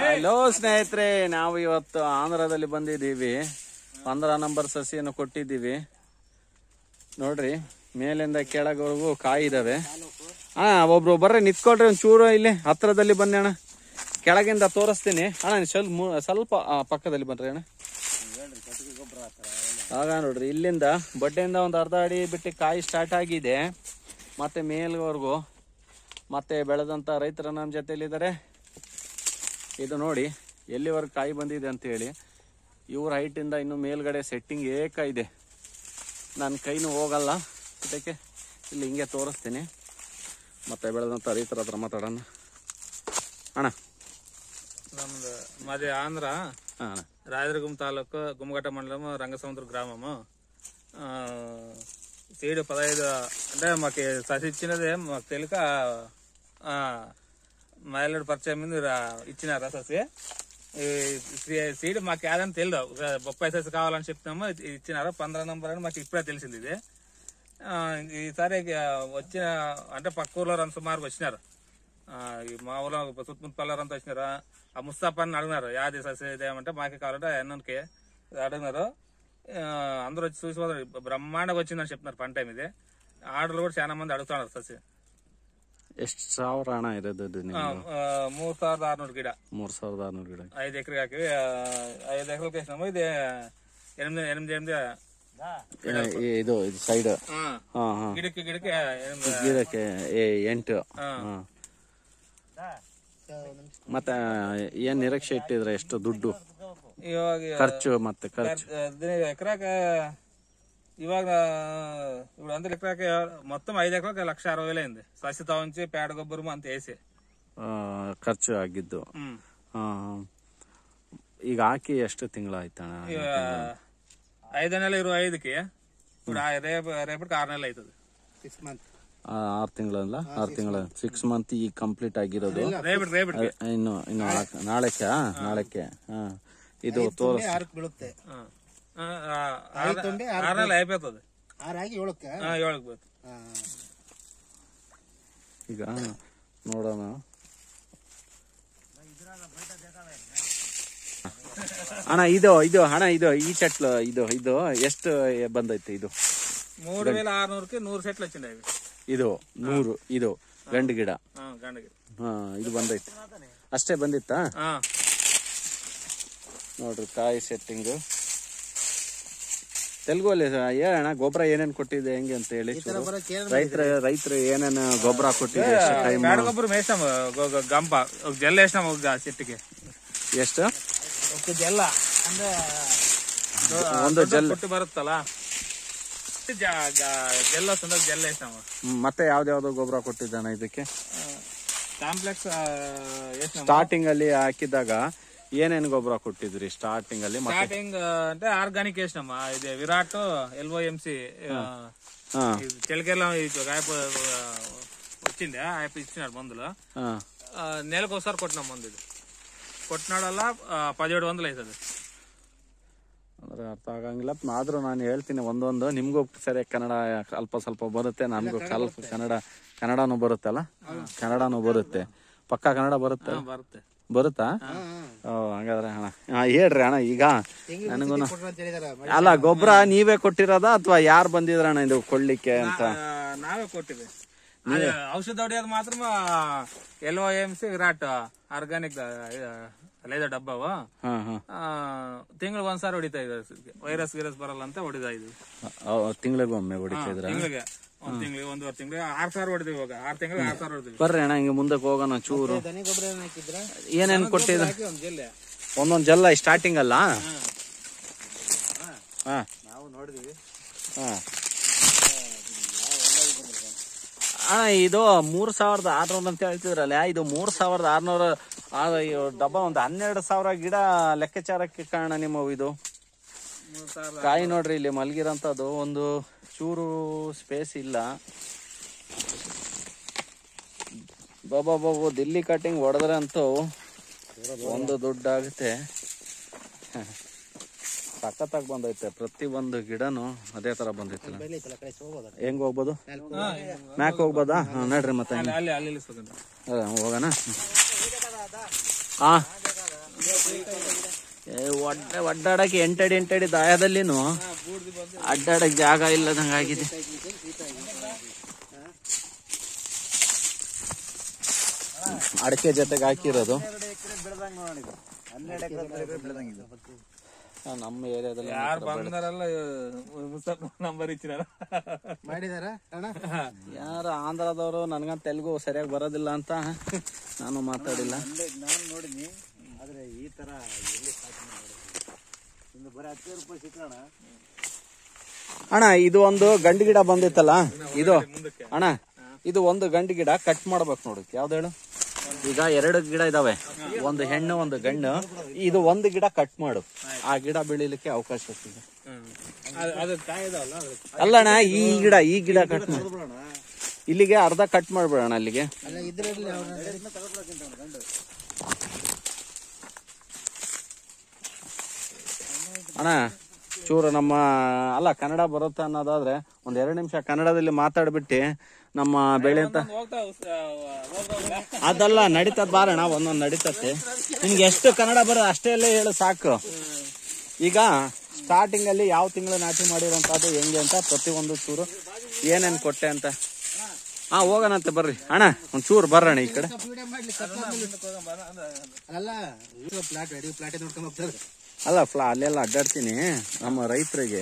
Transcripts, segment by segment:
Hello ಸ್ನೇಹಿತರೆ, ನಾವು ಇವತ್ತು ಆಂಧ್ರದಲ್ಲಿ ಬಂದಿದ್ದೀವಿ. 15 ನಂಬರ್ ಸಸಿಯನ್ನು ಕೊಟ್ಟಿದ್ದೀವಿ. ನೋಡ್ರಿ, ಮೇಲಿಂದ ಕೆಳಗವರೆಗೂ ಕಾಯಿ ಇದಾವೆ. ಒಬ್ರು ಬರ್ರಿ ನಿಂತ್ಕೊಳ್ರಿ, ಒಂದ್ ಚೂರು ಇಲ್ಲಿ ಹತ್ರದಲ್ಲಿ ಬನ್ನಿ ಅಣ್ಣ. ಕೆಳಗಿಂದ ತೋರಿಸ್ತೀನಿ ಅಣ್ಣ, ಸ್ವಲ್ಪ ಪಕ್ಕದಲ್ಲಿ ಬನ್ರಿ ಅಣ್ಣ. ಆಗ ನೋಡ್ರಿ, ಇಲ್ಲಿಂದ ಬಡ್ಡೆಯಿಂದ ಒಂದು ಅರ್ಧ ಅಡಿ ಬಿಟ್ಟು ಕಾಯಿ ಸ್ಟಾರ್ಟ್ ಆಗಿದೆ. ಮತ್ತೆ ಮೇಲ್ವರೆಗೂ ಮತ್ತೆ ಬೆಳೆದಂತ ರೈತರ ನಮ್ಮ ಜೊತೆಲಿದ್ದಾರೆ. ಇದು ನೋಡಿ ಎಲ್ಲಿವರೆಗೂ ಕಾಯಿ ಬಂದಿದೆ ಅಂತ ಹೇಳಿ. ಇವ್ರ ಹೈಟಿಂದ ಇನ್ನು ಮೇಲ್ಗಡೆ ಸೆಟ್ಟಿಂಗ್ ಏಕ ಇದೆ. ನನ್ನ ಕೈನೂ ಹೋಗಲ್ಲ, ಇದಕ್ಕೆ ಇಲ್ಲಿ ಹಿಂಗೆ ತೋರಿಸ್ತೀನಿ. ಮತ್ತೆ ಬೆಳೆದಂತ ರೈತರ ಹತ್ರ ಮಾತಾಡೋಣ ಅಣ್ಣ. ನಮ್ದು మాది ఆంధ్ర, రాయదుర్గం తాలూకు గుమ్మగట్ట మండలం రంగసముద్ర గ్రామము. సీడ్ 15 అంటే మాకు ససి ఇచ్చినదే మాకు తెలియక మహిళడు పరిచయం మీద ఇచ్చినారా ససి. సీడ్ మాకు ఏదని తెలియదు, 30 ససి కావాలని చెప్తున్నాము, ఇచ్చినారు. 15 నంబర్ అని మాకు ఇప్పుడే తెలిసింది. ఇది ఈసారి వచ్చిన అంటే పక్క ఊర్లో సుమారుగా వచ్చినారు. మా ఊళ్ళో సుత్ముత్పల్లారంతా వచ్చినారు. ఆ ముస్తాఫాని అడిగినారు, యాది ససి ఇదేమంటే మాకే కావాలంటే ఎన్నకి అడిగినారు. అందరూ వచ్చి చూసి పోతారు, బ్రహ్మాండంగా వచ్చిందని చెప్తున్నారు. పంట ఇది ఆర్డర్లు కూడా చాలా మంది అడుగుతున్నారు ససి. ಎಷ್ಟು ಸಾವಿರ ಹಣ ಇರೋದು? 3600 ಗಿಡ. 3600 ಗಿಡ 5 ಎಕರೆಗೆ ಹಾಕಿವಿ. 5 ಎಕರೆಗೆ వేసినాము. ఇది 8 ಇದು ಸೈಡ್ ಗಿಡಕ್ಕೆ ಗಿಡಕ್ಕೆ 8. ಮತ್ತೆ ಏನ್ ನಿರೀಕ್ಷೆ ಇಟ್ಟಿದ್ರೆ ಎಷ್ಟು ದುಡ್ಡು ಇವಾಗ ಖರ್ಚು? ಮತ್ತೆ ಖರ್ಚು ఎకరాకి ఇవాళ ఇప్పుడు అందరు ఎకరాకి మొత్తం 5 ఎకరాకి 1,60,000 అయింది. ససి తవంచి పేడ ಗೊಬ್ಬರము ಅಂತ వేసి ಖರ್ಚು ಆಗಿದ್ದು. ಈಗ ಹಾಕಿ ಎಷ್ಟು ತಿಂಗಳಾಯ್ತಣ್ಣ? 5 నెలలు 25కి. ఇప్పుడు రేపటికి 6 నెలలు అవుతుంది. 6 ತಿಂಗಳಲ್ಲ, 6 ತಿಂಗಳ 6 ಮಂತ್ ಈಗ ಕಂಪ್ಲೀಟ್ ಆಗಿರೋದು. ಇನ್ನು ನಾಳೆಕ್ಕೆ ಇದು ತೋರಿಸ್ ಬೀಳುತ್ತೆ. 6 నెలలు అయిపోతుంది. 7కి ಈಗ ನೋಡೋಣ. ಅಣ್ಣ ಇದು ಹಣ ಇದು ಈ ಚೆಟ್ಲು ಇದು ಎಷ್ಟು ಬಂದೈತೆ? ಇದು 3600కి 100 సెట్లు వచ్చింది. ಇದು 100 ಇದು ಗಂಡು ಗಿಡ. ಇದು ಬಂದೈತೆ ಅಷ್ಟೇ ಬಂದಿತ್ತಾ? ನೋಡ್ರಿ ಕಾಯಿ ಸೆಟ್ಟಿಂಗ್. ತೆಲುಗಲ್ಲಿ ಹೇಳೋಣ, ಗೊಬ್ಬರ ಏನೇನ್ ಕೊಟ್ಟಿದೆ ಹೆಂಗೆ ಅಂತ ಹೇಳಿ. ರೈತರು ಏನೇನು ಗೊಬ್ಬರ ಕೊಟ್ಟಿದೆ? ಗೊಬ್ಬರ వేసాము, గంప ఒక జెల్ వేసినాము ఒక చెట్టుకి. ಎಷ್ಟು? ఒక జెల్ల ಅಂದ್ರೆ ಒಂದು ಜೆಲ್ ಕೊಟ್ಟು ಬರುತ್ತಲ್ಲ, ಜೆಲ್ ವస్తుంది, ಜೆಲ್ వేసినాము. ಮತ್ತೆ ಯಾವ್ದಾವ್ದೋ ಗೊಬ್ಬರ ಕೊಟ್ಟಿದ್ದಾನ ಇದಕ್ಕೆ? ಕಾಂಪ್ಲೆಕ್ಸ್ ಸ್ಟಾರ್ಟಿಂಗ್ ಅಲ್ಲಿ ಹಾಕಿದಾಗ ಏನೇನು ಗೊಬ್ಬರ ಕೊಟ್ಟಿದ್ರಿ ಸ್ಟಾರ್ಟಿಂಗ್ ಅಲ್ಲಿ? స్టార్టింగ్ అంటే ఆర్గానిక్ వేసినామా. ఇది విరాట్ LOMC చెలికెళ్ళ వచ్చింది, ఆయన ఇచ్చినాడు మందులు. నెలకు ఒకసారి కొట్టినాం మందు. ఇది కొట్టినాడల్లా 1700 అవుతుంది. ಅಂದ್ರೆ ಅರ್ಥ ಆಗಂಗಿಲ್ಲ, ಆದ್ರೂ ನಾನು ಹೇಳ್ತೀನಿ ಒಂದೊಂದು. ನಿಮ್ಗೂ ಸರಿ ಕನ್ನಡ ಅಲ್ಪ ಸ್ವಲ್ಪ ಬರುತ್ತೆ, ನನ್ಗೂ ಸ್ವಲ್ಪ ಕನ್ನಡನೂ ಬರುತ್ತಲ್ಲ, ಕನ್ನಡನೂ ಬರುತ್ತೆ. ಪಕ್ಕಾ ಕನ್ನಡ ಬರುತ್ತಾ? ಬರುತ್ತಾ? ಹಂಗಾದ್ರೆ ಅಣ್ಣ ಹೇಳ್ರಿ ಅಣ್ಣ. ಈಗ ನನಗೂ ಅಲ್ಲ, ಗೊಬ್ಬರ ನೀವೇ ಕೊಟ್ಟಿರೋದ ಅಥವಾ ಯಾರು ಬಂದಿದ್ರಣ್ಣ ಇದು ಕೊಳ್ಳಿಕ್ಕೆ ಅಂತ? ನಾವೇ ಕೊಟ್ಟಿವಿ. ಔಷಧ ಹೊಡೆಯೋದು ಮಾತ್ರ LOMC ವಿರಾಟ್ ಆರ್ಗಾನಿಕ್ లేదా ಡಬ್ಬವು ತಿಂಗಳಿಗೆ ಒಂದ್ಸಾರಿ ಹೊಡಿತಾ ಇದೆ. ವೈರಸ್ ಬರಲ್ಲ ಅಂತ ಹೊಡಿತಾ ಇದ್ವಿ. ತಿಂಗಳಿಗೊಮ್ಮೆ ಹೊಡಿತಾ ಇದ್ರ? ತಿಂಗಳಿಗೆ 1.5 ತಿಂಗಳಿಗೆ 6 ಸಾವಿರ ಹೊಡೆದಿವಿ. ಇವಾಗ 6 ತಿಂಗಳಿಗೆ 6 ಸಾವಿರ ಹೊಡೆದಿವಿ. ಬರ್ರಿ ಅಣ್ಣ, ಹಿಂಗೆ ಮುಂದಕ್ಕೆ ಹೋಗೋಣ ಚೂರು. ಏನೇನ್ ಕೊಟ್ಟಿದ್ರ? ಒಂದೊಂದ್ ಜಲ್ಲ ಸ್ಟಾರ್ಟಿಂಗ್ ಅಲ್ಲ? ನಾವು ನೋಡಿದ್ವಿ. ಅಣ್ಣ ಇದು 3600 ಅಂತ ಹೇಳ್ತಿದ್ರಲ್ಲ, ಇದು 3600 ಡಬ್ಬ ಒಂದು 12,000 ಗಿಡ ಲೆಕ್ಕಾಚಾರಕ್ಕೆ ಕಾರಣ ನಿಮ್ಮವು. ಇದು ಕಾಯಿ ನೋಡ್ರಿ, ಇಲ್ಲಿ ಮಲಗಿರಂತದ್ದು ಒಂದು ಚೂರು ಸ್ಪೇಸ್ ಇಲ್ಲ. ಬಾಬಾ ದಿಲ್ಲಿ ಕಟಿಂಗ್ ಹೊಡೆದ್ರೆ ಅಂತೂ ಒಂದು ದುಡ್ಡಾಗುತ್ತೆ. ಸಖತ್ತಾಗಿ ಬಂದೈತೆ. ಪ್ರತಿ ಒಂದು ಗಿಡನು ಅದೇ ತರ ಬಂದೈತೆ. ಹೆಂಗ್ ಹೋಗ್ಬೋದು? ಮ್ಯಾಕ್ ಹೋಗ್ಬೋದಾ? ನಡ್ರಿ ಮತ್ತೆ ಹೋಗೋಣ. ಹಾ ಒಡ್ಡಾಡಕ್ಕೆ ಎಂಟಡಿ ದಾಯದಲ್ಲಿನು ಅಡ್ಡಾಡಕ್ ಜಾಗ ಇಲ್ಲದಂಗಾಗಿದೆ. ಅಡಕೆ ಜೊತೆಗೆ ಹಾಕಿರೋದು ನಮ್ಮ ಏರಿಯಾದಲ್ಲಿ ಯಾರು ಬಂದಾರಲ್ಲ ನಂಬರ್ ಮಾಡಿದಾರ ಯಾರು ಆಂಧ್ರದವರು. ನನ್ಗಂತ ತೆಲುಗು ಸರಿಯಾಗಿ ಬರೋದಿಲ್ಲ ಅಂತ ನಾನು ಮಾತಾಡಿಲ್ಲ. ನಾನು ನೋಡಿನಿ, ಆದ್ರೆ ಈ ತರ ಬರೀ 10 ರೂಪಾಯಿ ಸಿಕ್ಕಣ. ಅಣ್ಣ ಇದು ಒಂದು ಗಂಡು ಗಿಡ ಬಂದಿತ್ತಲ್ಲ ಇದು ಅಣ್ಣ, ಇದು ಒಂದು ಗಂಡು ಗಿಡ ಕಟ್ ಮಾಡ್ಬೇಕು ನೋಡಿ. ಯಾವ್ದು ಹೇಳು? ಈಗ 2 ಗಿಡ ಇದಾವೆ, ಒಂದು ಹೆಣ್ಣು ಒಂದು ಗಂಡು. ಇದು ಒಂದು ಗಿಡ ಕಟ್ ಮಾಡು, ಆ ಗಿಡ ಬೆಳಿಲಿಕ್ಕೆ ಅವಕಾಶ ಸಿಗುತ್ತೆ. ಅಲ್ಲಣ್ಣ ಈ ಗಿಡ ಕಟ್ ಮಾಡು, ಇಲ್ಲಿಗೆ ಅರ್ಧ ಕಟ್ ಮಾಡ್ಬಿಡೋಣ ಅಲ್ಲಿಗೆ. ಅಣ್ಣ ಚೂರು ನಮ್ಮ ಅಲ್ಲ ಕನ್ನಡ ಬರುತ್ತೆ ಅನ್ನೋದಾದ್ರೆ ಒಂದ್ 2 ನಿಮಿಷ ಕನ್ನಡದಲ್ಲಿ ಮಾತಾಡ್ಬಿಟ್ಟು ನಮ್ಮ ಬೆಳೆ ಅಂತ ಅದಲ್ಲ ನಡೀತದ ಬಾರಣ, ಒಂದೊಂದು ನಡೀತತ್ತೆ. ನಿನ್ಗೆ ಎಷ್ಟು ಕನ್ನಡ ಬರೋದು ಅಷ್ಟೇ ಹೇಳು ಸಾಕು. ಈಗ ಸ್ಟಾರ್ಟಿಂಗ್ ಅಲ್ಲಿ ಯಾವ ತಿಂಗಳು ನಾಟಿ ಮಾಡಿರೋಂಥದ್ದು ಹೆಂಗೆ ಅಂತ ಪ್ರತಿಯೊಂದು ಚೂರು ಏನೇನ್ ಕೊಟ್ಟೆ ಅಂತ. ಹಾ ಹೋಗೋಣಂತೆ ಬರ್ರಿ ಅಣ್ಣ, ಒಂದ್ ಚೂರು ಬರ್ರಣ್ಣ ಈ ಕಡೆ. ಅಲ್ಲ ಅಲ್ಲೆಲ್ಲ ಅಡ್ಡಾಡ್ತೀನಿ. ನಮ್ಮ ರೈತರಿಗೆ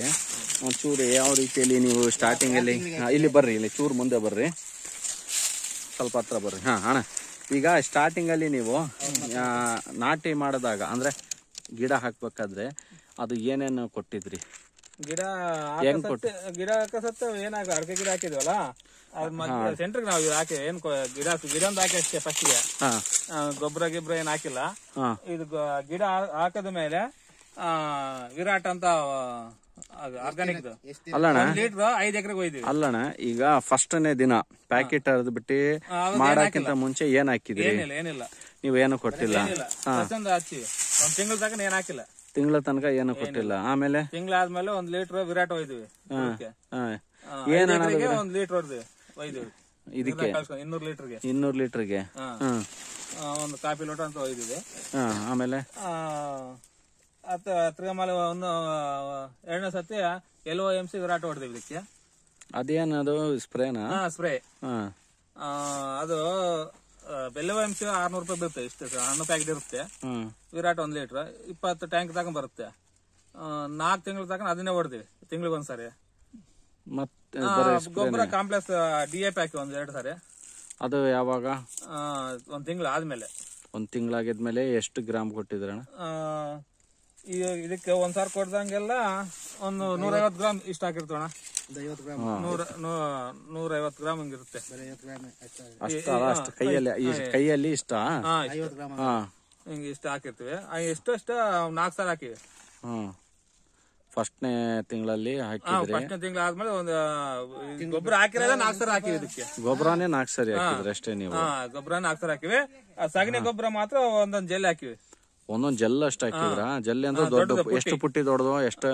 ಒಂಚೂರು ಯಾವ ರೀತಿಯಲ್ಲಿ ನೀವು ಸ್ಟಾರ್ಟಿಂಗ್ ಅಲ್ಲಿ ಇಲ್ಲಿ ಬರ್ರಿ, ಇಲ್ಲಿ ಚೂರು ಮುಂದೆ ಬರ್ರಿ, ಸ್ವಲ್ಪ ಹತ್ರ ಬರ್ರಿ. ಹಾ ಅಣ್ಣ, ಈಗ ಸ್ಟಾರ್ಟಿಂಗ್ ಅಲ್ಲಿ ನೀವು ನಾಟಿ ಮಾಡಿದಾಗ ಅಂದ್ರೆ ಗಿಡ ಹಾಕ್ಬೇಕಾದ್ರೆ ಅದು ಏನೇನು ಕೊಟ್ಟಿದ್ರಿ? ಗಿಡ ಹಾಕಸತ್ತ ಏನಾಗ ಅಡಕೆ ಗಿಡ ಹಾಕಿದ್ವಲ್ಲ ಸೆಂಟ್ರಿಗೆ ನಾವು ಹಾಕಿ ಏನ್ ಗಿಡ ಒಂದು ಹಾಕಿ ಅಷ್ಟೇ ಫಸ್ಟ್ಗೆ. ಗೊಬ್ಬರ ಏನ್ ಹಾಕಿಲ್ಲ. ಇದು ಗಿಡ ಹಾಕದ ಮೇಲೆ ವಿರಾಟ್ ಅಂತ ಆರ್ಗಾನಿಕ್ ಅಲ್ಲಣ್ಣ 1 ಲೀಟರ್ 5 ಎಕರೆಗೆ ಹೋಯ್ತೀವಿ. ಅಲ್ಲಣ್ಣ ಈಗ ಫಸ್ಟ್ನೇ ದಿನ ಪ್ಯಾಕೆಟ್ ಅರ್ದ್ ಬಿಟ್ಟು ಮಾಡಕ್ಕಿಂತ ಮುಂಚೆ ಏನ್ ಹಾಕಿದ್ರಿ? ಏನಿಲ್ಲ, ನೀವೇನು ಕೊಟ್ಟಿಲ್ಲ. ಹಚ್ಚಿವಿ 1 ತಿಂಗಳ ತನಕ ಏನ್ ಹಾಕಿಲ್ಲ. ತಿಂಗಳ ತನಕ ಏನು ಕೊಟ್ಟಿಲ್ಲ. ಆಮೇಲೆ ತಿಂಗಳಾದ್ಮೇಲೆ 1 ಲೀಟರ್ ವಿರಾಟ್ ಹೋಯ್ತೀವಿ. ಏನ್ 1 ಲೀಟರ್ ಒಯ್ದಿವಿ ಇದಕ್ಕೆ 200 ಲೀಟರ್ಗೆ ಒಂದು ಕಾಫಿ ಲೋಟ ಅಂತ ಒಯ್ದಿವಿ. ಆಮೇಲೆ ತಿರ್ಗಮಾಲೆ ಒಂದು 2ನೇ ಸತಿ LOMC ವಿರಾಟ್ ಹೊಡೆದಿವಿ ಇದಕ್ಕೆ. ಅದೇನದು ಸ್ಪ್ರೇನಾ? ಸ್ಪ್ರೇ ಅದು LOMC 600 ರೂಪಾಯಿ ಬರುತ್ತೆ. ಇಷ್ಟು ಹಣ್ಣು ಪ್ಯಾಕೆಟ್ ಇರುತ್ತೆ. ವಿರಾಟ್ 1 ಲೀಟರ್ 20 ಟ್ಯಾಂಕ್ ತಗೊಂಡ್ ಬರುತ್ತೆ. 4 ತಿಂಗಳ ತಗೊಂಡ್ ಅದನ್ನೇ ಹೊಡೆದಿವಿ ತಿಂಗಳಿಗೆ ಒಂದ್ಸರಿ. ಮತ್ತೆ ಗೊಬ್ಬರ ಕಾಂಪ್ಲೆಕ್ಸ್ DAP ಹಾಕಿ 1-2 ಸಾರಿ. ಅದು ಯಾವಾಗ? 1 ತಿಂಗಳು ಆದ್ಮೇಲೆ. 1 ತಿಂಗಳಾಗಿದ್ಮೇಲೆ ಎಷ್ಟು ಗ್ರಾಮ್ ಕೊಟ್ಟಿದ್ರಣ್ಣ? ಇದಕ್ಕೆ ಒಂದ್ಸಾರಿ ಕೊಡ್ದಂಗೆಲ್ಲ ಒಂದು 150 ಗ್ರಾಮ್ ಇಷ್ಟ ಹಾಕಿರ್ತೋಣ. 150 ಗ್ರಾಮ್ ಹಿಂಗಿರುತ್ತೆ. ಅಷ್ಟು ಕೈಯಲ್ಲಿ ಇಷ್ಟ ಹಿಂಗ ಇಷ್ಟ ಹಾಕಿರ್ತೀವಿ. ಎಷ್ಟು 4 ಸಾರಿ ಹಾಕಿವಿ. ಫಸ್ಟ್ನೇ ತಿಂಗಳಲ್ಲಿ ಹಾಕಿದ್ರಿ? ಫಸ್ಟ್ನೇ ತಿಂಗಳ ಆದ್ಮೇಲೆ ಒಂದು ಗೊಬ್ಬರ ಹಾಕಿರೋದ 4 ಸಾರಿ ಹಾಕಿವಿ. ಇದಕ್ಕೆ ಗೊಬ್ಬರನೇ 4 ಸಾರಿ ಹಾಕಿದ್ರಿ ಅಷ್ಟೇ ನೀವು? ಗೊಬ್ಬರ 4 ಸಾರಿ ಹಾಕಿವಿ. ಸಗಣಿ ಗೊಬ್ಬರ ಮಾತ್ರ ಒಂದೊಂದ್ ಜೆಲ್ ಹಾಕಿವಿ. ಒಂದೊಂದ್ ಜೆಲ್ ಅಷ್ಟು ಹಾಕಿದ್ರ? ಜೆಲ್ಲಿ ಅಂದ್ರೆ ದೊಡ್ಡ ಎಷ್ಟು ಪುಟ್ಟಿ ದೊಡ್ಡದು? ಎಷ್ಟು?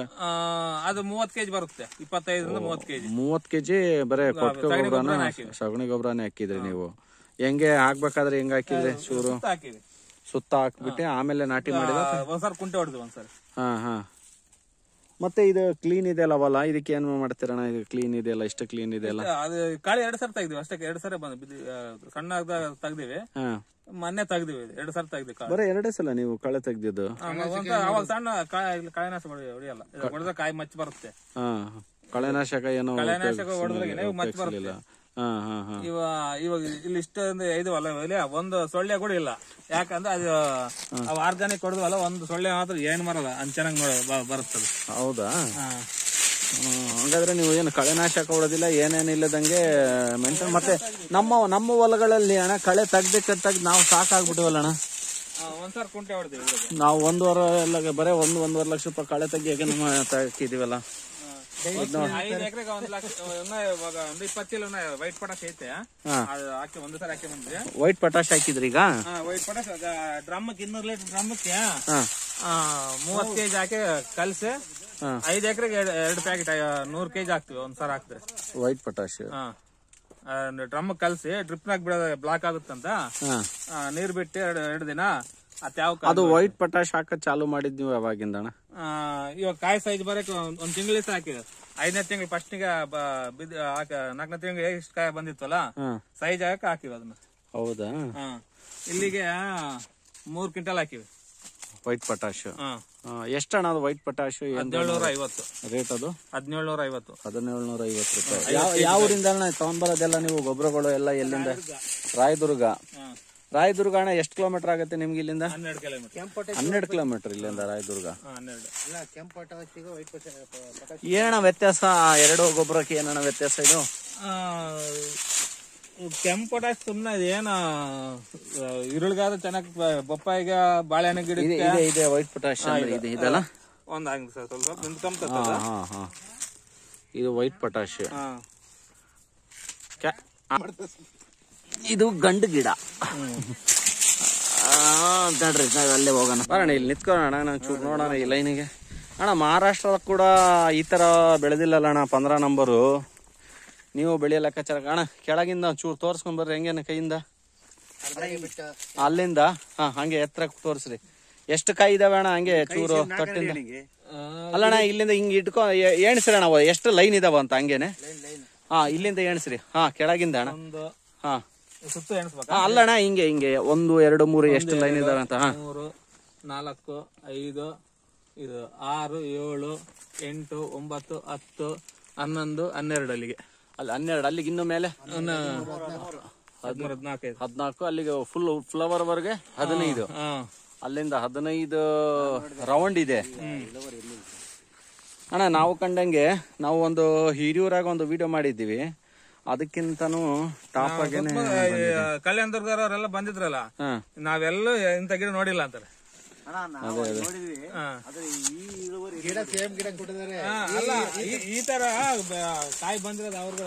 ಅದು 30 kg ಬರುತ್ತೆ. 25 30 kg. 30 kg ಬರೇ ಕೊಟ್ಟಿಗೆ ಗೊಬ್ಬರನ ಸಗಣಿ ಗೊಬ್ಬರನೇ ಹಾಕಿದ್ರಿ ನೀವು? ಹೆಂಗೆ ಹಾಕ್ಬೇಕಾದ್ರೆ ಹೆಂಗ್ ಹಾಕಿದ್ರಿ? ಚೂರು ಸುತ್ತ ಹಾಕ್ಬಿಟ್ಟು ಆಮೇಲೆ ನಾಟಿ ಮಾಡಿದ? ಒಂದ್ಸಾರಿ ಕುಂಟೆ ಹೊಡೆದ್ವಿ ಒಂದ್ಸಾರಿ. ಹಾ ಮತ್ತೆ ಇದು ಕ್ಲೀನ್ ಇದೆ ಅಲ್ಲವಲ್ಲ, ಇದಕ್ಕೆ ಏನ್ ಮಾಡ್ತೀರಣ್ಣ? ಇದು ಕ್ಲೀನ್ ಇದೆಯಲ್ಲ, ಇಷ್ಟ ಕ್ಲೀನ್ ಇದೆಯಲ್ಲ? ಅದು ಕಾಳಿ 2 ಸಾರಿ ತೆಗ್ದಿವಿ ಅಷ್ಟೇ. 2 ಸಾರಿ ಸಣ್ಣ ತೆಗ್ದಿವಿ. ಮೊನ್ನೆ ತೆಗ್ದಿವಿ 2 ಸಾರಿ ತೆಗ್ದಿವಿ. ಬರೀ 2 ಸಲ ನೀವು ಕಳೆ ತೆಗ್ದಿದ್ದು? ಅವಾಗ ಸಣ್ಣ ಕಾಯಿನಾಶ ಹೊಡಿಯಲ್ಲ, ಹೊಡೆದ್ರೆ ಕಾಯಿ ಮಚ್ಚ ಬರುತ್ತೆ. ಕಳೆನಾಶಕ ಏನೋ ಮಚ್ಚ ಬರುತ್ತೆ. ಇವಾಗ ಇಲ್ಲಿ ಇಷ್ಟೊಂದು ಇದವಲ್ಲ, ಒಂದು ಸೊಳ್ಳೆ ಕೂಡ ಇಲ್ಲ. ಯಾಕಂದ್ರೆ ಅದು ಆರ್ಗಾನಿಕ್ ಹೊಡೆದ್ವಲ್ಲ, ಒಂದು ಸೊಳ್ಳೆ ಮಾತ್ರ ಏನ್ ಬರಲ್ಲ, ಅನ್ ಚೆನ್ನಾಗಿ ಬರುತ್ತದೆ. ಹೌದಾ? ಹಾಗಾದ್ರೆ ನೀವು ಏನು ಕಳೆನಾಶಕ ಹೊಡೋದಿಲ್ಲ, ಏನೇನಿಲ್ಲದಂಗೆ ಮೇಂಟೈನ್. ಮತ್ತೆ ನಮ್ಮ ಹೊಲಗಳಲ್ಲಿ ಅಣ್ಣ ಕಳೆ ತೆಗ್ದು ನಾವು ಸಾಕಾಗ್ಬಿಟ್ಟಿವಲ್ಲ ಅಣ್ಣ. ಒಂದ್ಸಾರಿ ಕುಂಟೆ ಹೊಡೆದಿವಿ ನಾವು 1.5 ಎಲ್ಲ ಬರೇ 1.5 ಲಕ್ಷ ರೂಪಾಯಿ ಕಳೆ ತೆಗಿಯಕ್ಕೆ ಹಾಕಿದೀವಲ್ಲ. 5 ಎಕರೆಗೆ 1 ಲಕ್ಷ. ಇವಾಗ 20 ಚೀಲ ವೈಟ್ ಪಟಾಶ್ ಐತೆ, ಹಾಕಿ 1 ಸಾರಿ ಹಾಕಿ ಬಂದ್ವಿ. ವೈಟ್ ಪಟಾಶ್ ಹಾಕಿದ್ರಿ? ಈಗ ವೈಟ್ ಪಟಾಶ್ ಡ್ರಮ್ಮಕ್ಕೆ 200 ಲೀಟರ್ ಡ್ರಮ್ಮಕ್ಕೆ 30 kg ಹಾಕಿ ಕಲ್ಸಿ 5 ಎಕರೆಗೆ 2 ಪ್ಯಾಕೆಟ್ 100 kg ಹಾಕ್ತಿವಿ ಒಂದ್ಸಾರಿ ಹಾಕಿದ್ರೆ. ವೈಟ್ ಪಟಾಶ್ ಡ್ರಮ್ ಕಲ್ಸಿ ಡ್ರಿಪ್ನಾಗ ಬಿಡೋದು ಬ್ಲಾಕ್ ಆಗುತ್ತಂತ ನೀರ್ ಬಿಟ್ಟು ಎರಡು ದಿನ ಅದು ವೈಟ್ ಪಟಾಶ್ ಹಾಕಕ್ ಚಾಲು ಮಾಡಿದ್ ನೀವು ಯಾವಾಗಿಂದ ಅಣ್ಣ? ಇವಾಗ ಕಾಯಿ ಸೈಜ್ ಬರಕ್ ಒಂದ್ ತಿಂಗಳ ಹಾಕಿದ್ರು. 5ನೇ ತಿಂಗಳು ಫಸ್ಟ್ಗೆ 4ನೇ ತಿಂಗಳು ಎಷ್ಟು ಕಾಯಿ ಬಂದಿತ್ತಲ್ಲ ಸೈಜ್ ಆಗಕ್ಕೆ ಹಾಕಿವಿ ಅದನ್ನ. ಹೌದಾ? ಇಲ್ಲಿಗೆ 3 ಕ್ವಿಂಟಲ್ ಹಾಕಿವಿ ವೈಟ್ ಪಟಾಶ್. ಎಷ್ಟಣ್ಣ ಅದು ವೈಟ್ ಪಟಾಶ್? 1750 ರೇಟ್ ಅದು. 1750 ರೂಪಾಯಿ. ಯಾವ ಊರಿಂದ ತಗೊಂಡ್ಬರೋದೆಲ್ಲ ನೀವು ಗೊಬ್ಬರಗಳು ಎಲ್ಲ ಎಲ್ಲಿಂದ? ರಾಯದುರ್ಗ. ರಾಯದುರ್ಗ ಅಣ್ಣ ಎಷ್ಟು ಕಿಲೋಮೀಟರ್ ಆಗುತ್ತೆ ನಿಮ್ಗೆ ಇಲ್ಲಿಂದ? 12 ಕಿಲೋಮೀಟರ್ ಇಲ್ಲಿಂದ ರಾಯದುರ್ಗ. ಏನಣ್ಣ ವ್ಯತ್ಯಾಸ ಎರಡು ಗೊಬ್ಬರಕ್ಕೆ? ಏನಣ್ಣ ವ್ಯತ್ಯಾಸ ಇದು? ಕೆಂಪು ಪೊಟ್ಯಾಶ್ ಸುಮ್ನೆ ಏನ ಇರುಳ್ಗಾದ ಚೆನ್ನಾಗಿ ಬೊಪ್ಪಾಯಿಗ ಬಾಳೆಹಣ್ಣು ಗಿಡ ಇದೆ. ವೈಟ್ ಪೊಟ್ಯಾಶ್ ಇದೆಲ್ಲ ಒಂದ್ ಹಂಗ ಸ್ವಲ್ಪ ನಿಂತ್ಕೊಂತ. ಇದು ವೈಟ್ ಪೊಟ್ಯಾಶ್. ಇದು ಗಂಡು ಗಿಡ. ನೋಡ್ರಿ ನಾವ್ ಅಲ್ಲೇ ಹೋಗೋಣ. ಬರೋಣ, ಇಲ್ಲಿ ನಿತ್ಕೊಳ್ಳೋಣ, ನಾನು ಚೂರು ನೋಡೋಣ ಈ ಲೈನಿಗೆ. ಅಣ್ಣ ಮಹಾರಾಷ್ಟ್ರದ ಕೂಡ ಈ ತರ ಬೆಳೆದಿಲ್ಲಲ್ಲ ಅಣ್ಣ 15 ನಂಬರು. ನೀವು ಬೆಳೆಯೋ ಲೆಕ್ಕಾಚಾರ ಅಣ್ಣ ಕೆಳಗಿಂದ ಚೂರು ತೋರ್ಸ್ಕೊಂಡ್ಬರ್ರಿ ಹೆಂಗೇನ ಕೈಯಿಂದ ಅಲ್ಲಿಂದ. ಹಂಗೆ ಎತ್ತರ ತೋರ್ಸ್ರಿ. ಎಷ್ಟು ಕಾಯಿ ಇದಾವೆ ಅಣ್ಣ? ಹಂಗೆ ಚೂರು ತೊಟ್ಟಿಂದ ಅಲ್ಲಣ್ಣ, ಇಲ್ಲಿಂದ ಹಿಂಗ್ ಇಟ್ಕೊ ಎಣಿಸ್ರಿ ಅಣ್ಣ ಎಷ್ಟು ಲೈನ್ ಇದಾವ ಅಂತ ಹಂಗೇನೆ. ಇಲ್ಲಿಂದ ಎಣಿಸ್ರಿ. ಕೆಳಗಿಂದ ಅಣ್ಣ. ಸುತ್ತ ಎಣಿಸ್ಬೇಕು. ಅಲ್ಲಣ್ಣ ಹಿಂಗೆ 1 2 3 ಎಷ್ಟು ಲೈನ್ ಇದಾವೆ ಅಂತ. 3 4 5 ಇದು 6 7 8 9 10 11 12 ಅಲ್ಲಿಗೆ. ಅಲ್ಲಿ 12 ಅಲ್ಲಿಗೆ ಇನ್ನು ಮೇಲೆ 14 ಅಲ್ಲಿಗೆ ಫುಲ್ ಫ್ಲವರ್ ವರೆಗೆ 15. ಅಲ್ಲಿಂದ 15 ರೌಂಡ್ ಇದೆ ಅಣ್ಣ. ನಾವು ಕಂಡಂಗೆ ನಾವು ಒಂದು ಹಿರಿಯೂರಾಗ ಒಂದು ವಿಡಿಯೋ ಮಾಡಿದ್ದೀವಿ. ಅದಕ್ಕಿಂತನೂ ಟಾಪ್ ಆಗೇನೆ ಕಲ್ಯಾಣ ದುರ್ಗರವರೆಲ್ಲ ಬಂದಿದ್ರಲ್ಲ, ನಾವೆಲ್ಲ ಇಂತ ಗಿಡ ನೋಡಿಲ್ಲ ಅಂತಾರೆ. ಈ ತರ ಕಾಯಿ ಬಂದಿರೋದು ಅವ್ರ.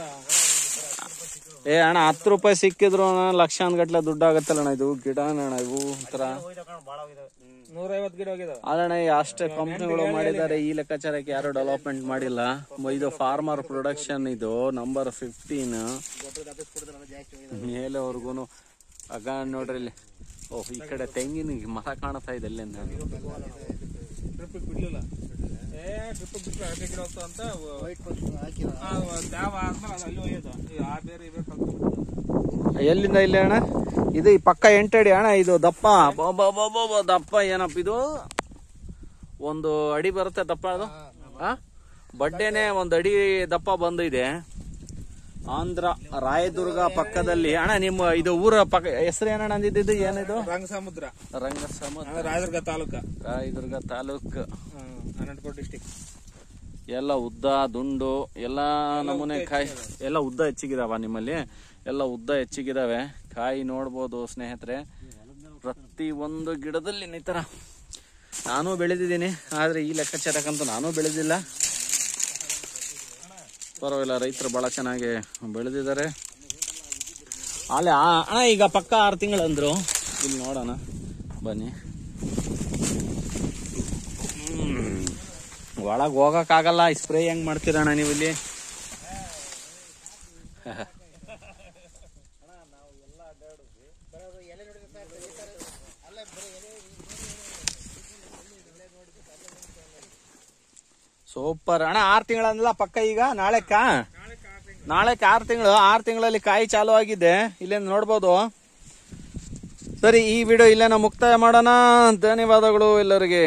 ಅಣ್ಣ 10 ರೂಪಾಯಿ ಸಿಕ್ಕಿದ್ರು ಲಕ್ಷಾನ್ಗಟ್ಲೆ ದುಡ್ಡು ಆಗತ್ತಲ್ಲ ಅಣ್ಣ. ಇದು ಗಿಡ ಅಣ್ಣ, ಇವು ಒಂಥರ 150 ಗಿಡ ಹೋಗಿದಾವೆ. ಅಲ್ಲಣ್ಣ ಅಷ್ಟೇ ಕಂಪ್ನಿಗಳು ಮಾಡಿದ್ದಾರೆ. ಈ ಲೆಕ್ಕಾಚಾರಕ್ಕೆ ಯಾರು ಡೆವಲಪ್ಮೆಂಟ್ ಮಾಡಿಲ್ಲ. ಇದು ಫಾರ್ಮರ್ ಪ್ರೊಡಕ್ಷನ್, ಇದು ನಂಬರ್ 15 ಮೇಲೆವರ್ಗು. ಆಗ ನೋಡ್ರಿ ಇಲ್ಲಿ ಈ ಕಡೆ ತೆಂಗಿನ ಮರ ಕಾಣ್ತಾ ಇದೆ. ಅಲ್ಲಿಂದ ಟ್ರಿಪ್ ಬಿಡ್ಲಿಲ್ಲ. ಟ್ರಿಪ್ ಬಿಟ್ಟು ಅಡಿಕೆ ಗಿಡ ಹೋಗ್ತಾವ ಅಂತ ಅಲ್ಲಿ ಹೋಯ್ತು. ಬೇರೆ ಎಲ್ಲಿಂದ ಇಲ್ಲಿ ಅಣ್ಣ? ಇದು ಈ ಪಕ್ಕ 8 ಅಡಿ ಅಣ್ಣ. ಇದು ದಪ್ಪ ದಪ್ಪ ಏನಪ್ಪ ಇದು? 1 ಅಡಿ ಬರುತ್ತೆ ದಪ್ಪ ಅದು. ಬಡ್ಡೆನೆ 1 ಅಡಿ ದಪ್ಪ ಬಂದಿದೆ. ಆಂಧ್ರ ರಾಯದುರ್ಗ ಪಕ್ಕದಲ್ಲಿ ಅಣ್ಣ. ನಿಮ್ಮ ಇದು ಊರ ಪಕ್ಕ ಹೆಸರು ಏನಣ್ಣ ಅಂದಿದ್ದು? ಏನಿದು? ರಂಗಸಮುದ್ರ. ರಾಯದುರ್ಗ ತಾಲೂಕ್ ಅನಂತಪುರ ಡಿಸ್ಟಿಕ್. ಎಲ್ಲ ಉದ್ದ ದುಂಡು ಎಲ್ಲ ನಮೂನೆ ಕಾಯಿ ಎಲ್ಲ ಉದ್ದ ಹೆಚ್ಚಿಗಿದಾವ ನಿಮ್ಮಲ್ಲಿ. ಎಲ್ಲ ಉದ್ದ ಹೆಚ್ಚಿಗಿದಾವೆ. ಕಾಯಿ ನೋಡ್ಬೋದು ಸ್ನೇಹಿತರೆ. ಪ್ರತಿ ಒಂದು ಗಿಡದಲ್ಲಿ ಈ ತರ ನಾನು ಬೆಳೆದಿದ್ದೀನಿ. ಆದ್ರೆ ಈ ಲೆಕ್ಕಾಚಾರಕ್ಕಂತೂ ನಾನು ಬೆಳೆದಿಲ್ಲ. ಪರವಾಗಿಲ್ಲ, ರೈತರು ಬಹಳ ಚೆನ್ನಾಗಿ ಬೆಳೆದಿದ್ದಾರೆ. ಅಲ್ಲೇ ಅಣ್ಣ ಈಗ ಪಕ್ಕ 6 ತಿಂಗಳು ಅಂದ್ರು. ಇಲ್ಲಿ ನೋಡೋಣ ಬನ್ನಿ. ಒಳಗ್ ಹೋಗಕ್ಕಾಗಲ್ಲ. ಸ್ಪ್ರೇ ಹೆಂಗ್ ಮಾಡ್ತೀರಣ್ಣ ನೀವು ಇಲ್ಲಿ? ಸೂಪರ್ ಅಣ್ಣ. 6 ತಿಂಗಳಂದ್ಲ ಪಕ್ಕ. ಈಗ ನಾಳೆಕ 6 ತಿಂಗಳು. 6 ತಿಂಗಳಲ್ಲಿ ಕಾಯಿ ಚಾಲು ಆಗಿದೆ. ಇಲ್ಲೇನು ನೋಡ್ಬೋದು. ಸರಿ, ಈ ವಿಡಿಯೋ ಇಲ್ಲೇನ ಮುಕ್ತಾಯ ಮಾಡೋಣ. ಧನ್ಯವಾದಗಳು ಎಲ್ಲರಿಗೆ.